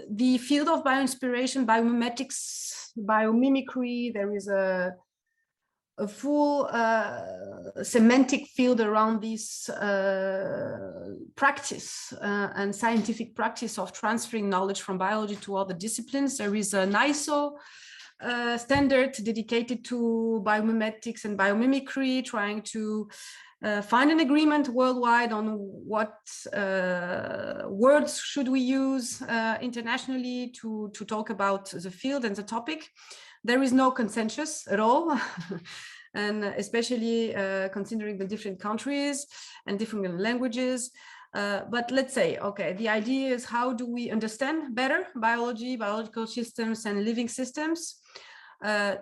The field of bioinspiration, biomimetics, biomimicry, there is a full semantic field around this practice and scientific practice of transferring knowledge from biology to other disciplines. There is an ISO standard dedicated to biomimetics and biomimicry, trying to find an agreement worldwide on what words should we use internationally to talk about the field and the topic. There is no consensus at all, and especially considering the different countries and different languages. But let's say, okay, the idea is how do we understand better biology, biological systems and living systems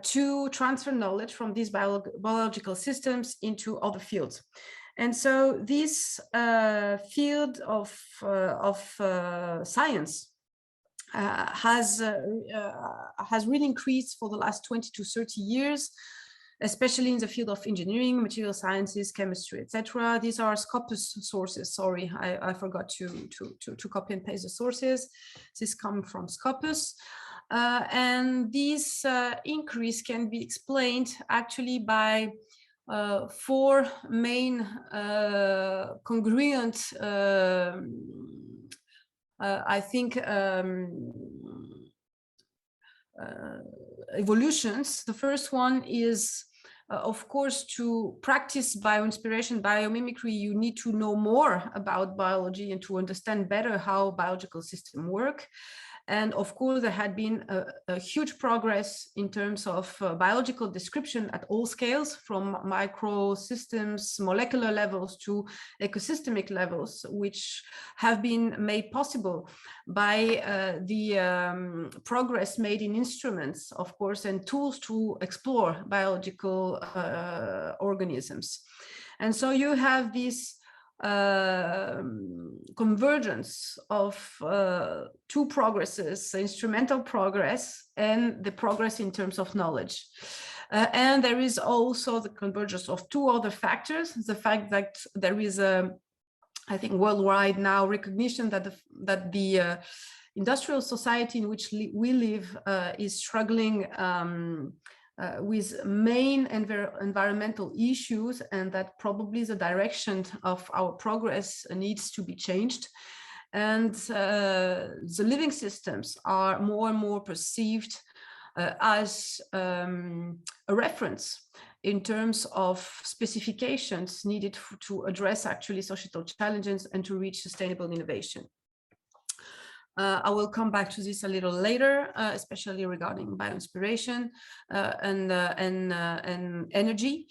to transfer knowledge from these biological systems into other fields. And so this field of science has really increased for the last 20 to 30 years, especially in the field of engineering, material sciences, chemistry, etc. These are Scopus sources. Sorry, I forgot to copy and paste the sources. This comes from Scopus. And this increase can be explained actually by four main congruent, I think, evolutions. The first one is, of course, to practice bioinspiration, biomimicry, you need to know more about biology and to understand better how biological systems work. And of course, there had been a huge progress in terms of biological description at all scales, from microsystems, molecular levels to ecosystemic levels, which have been made possible by the progress made in instruments, of course, and tools to explore biological organisms. And so you have this convergence of two progresses, the instrumental progress and the progress in terms of knowledge. And there is also the convergence of two other factors, the fact that there is a, I think, worldwide now recognition that the industrial society in which we live is struggling with main environmental issues, and that probably the direction of our progress needs to be changed. And the living systems are more and more perceived as a reference in terms of specifications needed to address actually societal challenges and to reach sustainable innovation. I will come back to this a little later, especially regarding bioinspiration and energy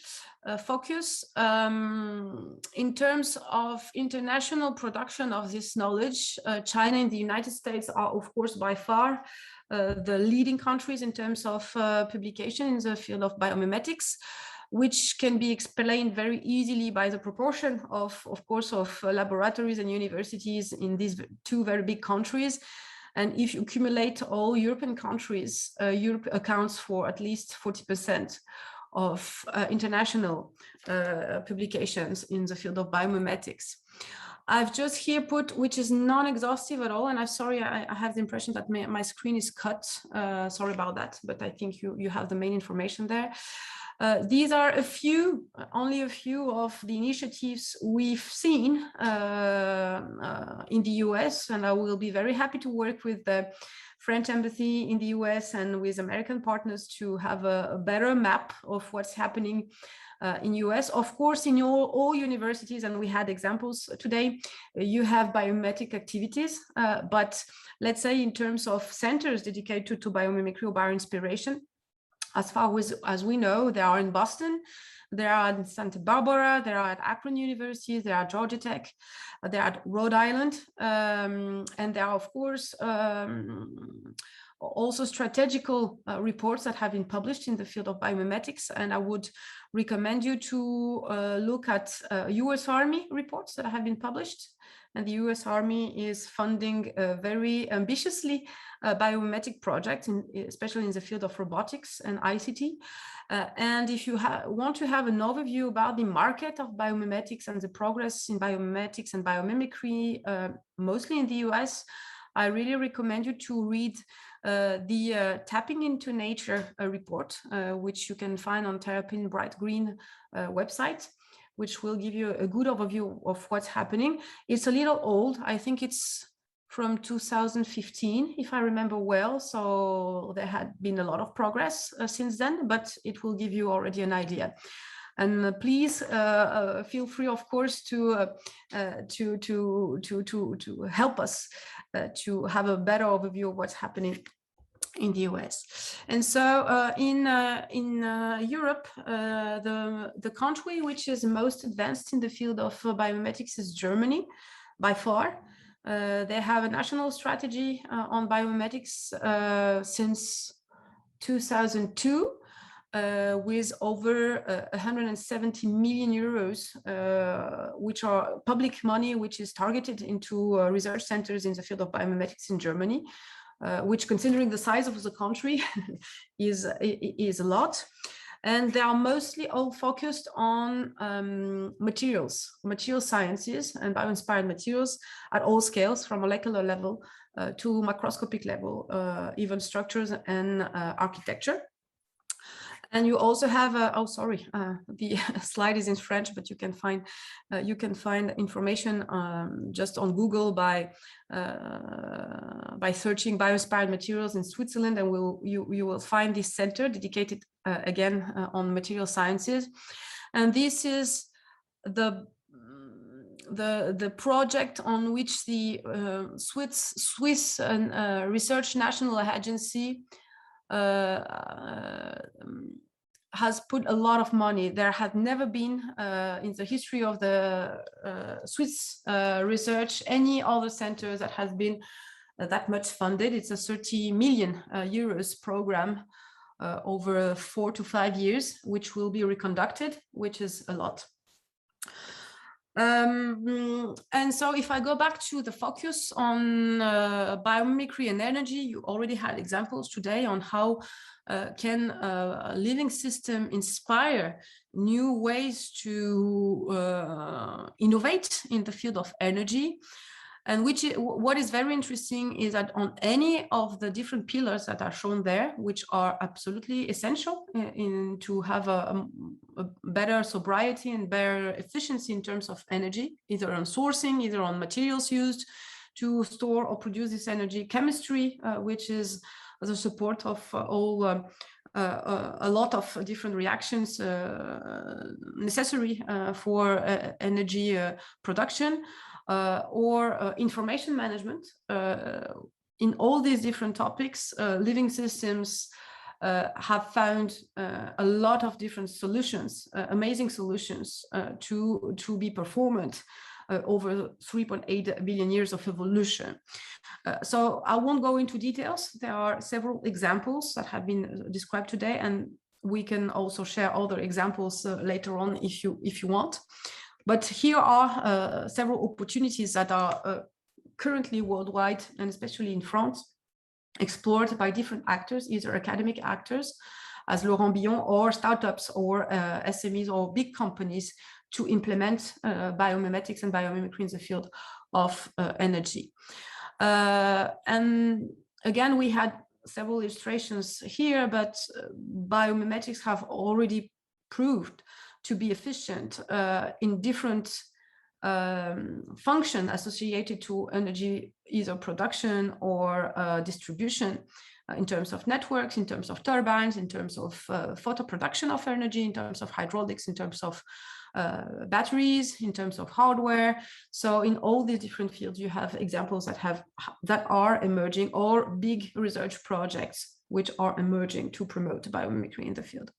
focus. In terms of international production of this knowledge, China and the United States are, of course, by far the leading countries in terms of publication in the field of biomimetics, which can be explained very easily by the proportion of course, of laboratories and universities in these two very big countries. And if you accumulate all European countries, Europe accounts for at least 40% of international publications in the field of biomimetics. I've just here put, which is non-exhaustive at all, and I'm sorry, I have the impression that my screen is cut. Sorry about that, but I think you have the main information there. These are only a few of the initiatives we've seen in the US, and I will be very happy to work with the French embassy in the US and with American partners to have a better map of what's happening in US. Of course, in all universities, and we had examples today, you have biomimetic activities, but let's say in terms of centers dedicated to biomimicry or bioinspiration, as far as we know, they are in Boston, they are in Santa Barbara, they are at Akron University, they are at Georgia Tech, they are at Rhode Island, and there are, of course, also strategical reports that have been published in the field of biomimetics. And I would recommend you to look at US Army reports that have been published. And the US Army is funding very ambitiously biomimetic projects, especially in the field of robotics and ICT. And if you want to have an overview about the market of biomimetics and the progress in biomimetics and biomimicry, mostly in the US, I really recommend you to read the Tapping into Nature report, which you can find on Terrapin Bright Green website, which will give you a good overview of what's happening. It's a little old. I think it's from 2015, if I remember well. So there had been a lot of progress since then, but it will give you already an idea. And please feel free, of course, to help us to have a better overview of what's happening in the US. And so in Europe, the country which is most advanced in the field of biomimetics is Germany, by far. They have a national strategy on biomimetics since 2002. With over 170 million euros, which are public money, which is targeted into research centers in the field of biomimetics in Germany, which, considering the size of the country, is a lot. And they are mostly all focused on material sciences and bio-inspired materials at all scales, from molecular level to macroscopic level, even structures and architecture. And you also have the slide is in French, but you can find information just on Google by searching bio-inspired materials in Switzerland, and you will find this center dedicated again on material sciences. And this is the project on which the Swiss Research National Agency has put a lot of money. There had never been in the history of the Swiss research any other center that has been that much funded. It's a 30 million euros program over 4 to 5 years, which will be reconducted, which is a lot. And so if I go back to the focus on biomimicry and energy, you already had examples today on how can a living system inspire new ways to innovate in the field of energy. And what is very interesting is that on any of the different pillars that are shown there, which are absolutely essential to have a better sobriety and better efficiency in terms of energy, either on sourcing, either on materials used to store or produce this energy, chemistry, which is the support of all a lot of different reactions necessary for energy production, or information management. In all these different topics, living systems have found a lot of different solutions, amazing solutions to be performant over 3.8 billion years of evolution. So I won't go into details. There are several examples that have been described today, and we can also share other examples later on if you want. But here are several opportunities that are currently worldwide, and especially in France, explored by different actors, either academic actors, as Laurent Billon, or startups, or SMEs, or big companies, to implement biomimetics and biomimicry in the field of energy. And again, we had several illustrations here, but biomimetics have already proved to be efficient in different function associated to energy, either production or distribution, in terms of networks, in terms of turbines, in terms of photo production of energy, in terms of hydraulics, in terms of batteries, in terms of hardware. So in all these different fields, you have examples that are emerging, or big research projects which are emerging to promote biomimicry in the field.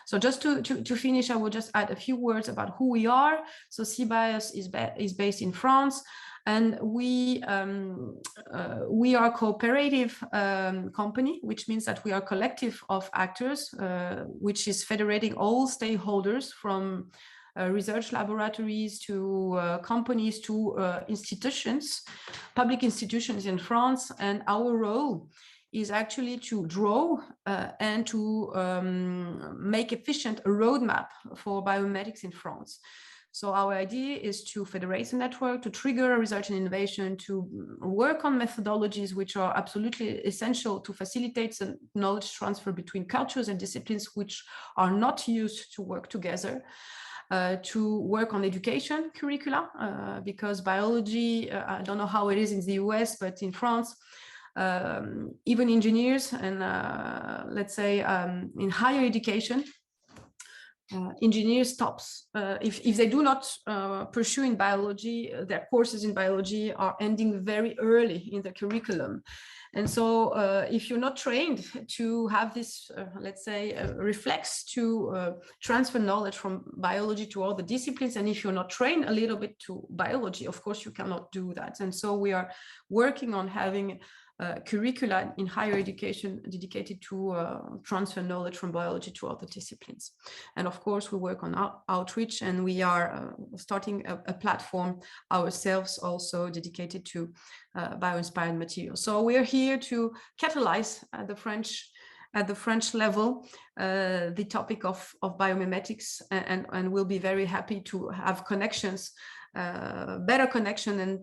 So just to finish, I will just add a few words about who we are. So CEEBIOS is based in France, and we are a cooperative company, which means that we are a collective of actors, which is federating all stakeholders, from research laboratories to companies to institutions, public institutions in France. And our role is actually to draw and to make efficient a roadmap for biomimetics in France. So our idea is to federate a network, to trigger research and innovation, to work on methodologies which are absolutely essential to facilitate the knowledge transfer between cultures and disciplines which are not used to work together. To work on education curricula, because biology, I don't know how it is in the US, but in France, even engineers and let's say in higher education, engineers stops. If they do not pursue in biology, their courses in biology are ending very early in the curriculum. And so if you're not trained to have this, let's say, reflex to transfer knowledge from biology to all the disciplines, and if you're not trained a little bit to biology, of course, you cannot do that. And so we are working on having curricula in higher education dedicated to transfer knowledge from biology to other disciplines. And of course, we work on outreach, and we are starting a platform ourselves also dedicated to bio-inspired materials. So we are here to catalyze at the French level the topic of biomimetics, and we'll be very happy to have connections, better connection and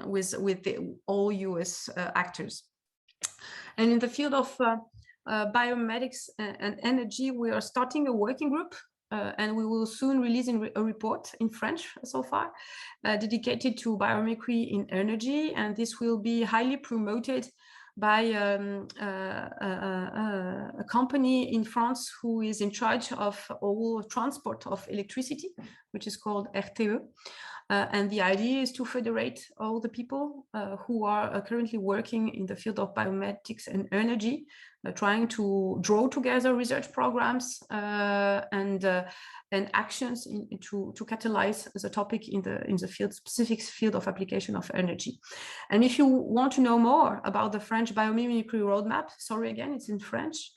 with all US actors. And in the field of biomimetics and energy, we are starting a working group, and we will soon release a report in French so far, dedicated to biomimicry in energy, and this will be highly promoted by a company in France who is in charge of all transport of electricity, which is called RTE. And the idea is to federate all the people who are currently working in the field of biomimetics and energy, trying to draw together research programs and actions to catalyze the topic in the specific field of application of energy. And if you want to know more about the French biomimicry roadmap, sorry again, it's in French,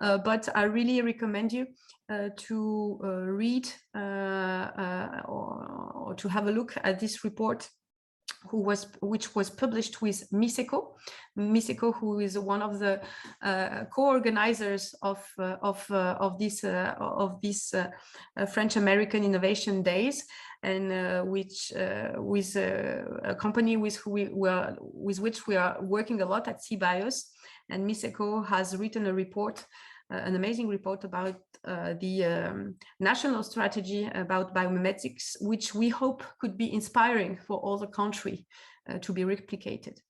but I really recommend you to read or to have a look at this report, which was published with MISECO, who is one of the co-organizers of these French-American Innovation Days, and which with a company with which we are working a lot at CEEBIOS. And MISECO has written a report, an amazing report about the national strategy about biomimetics, which we hope could be inspiring for all the country to be replicated.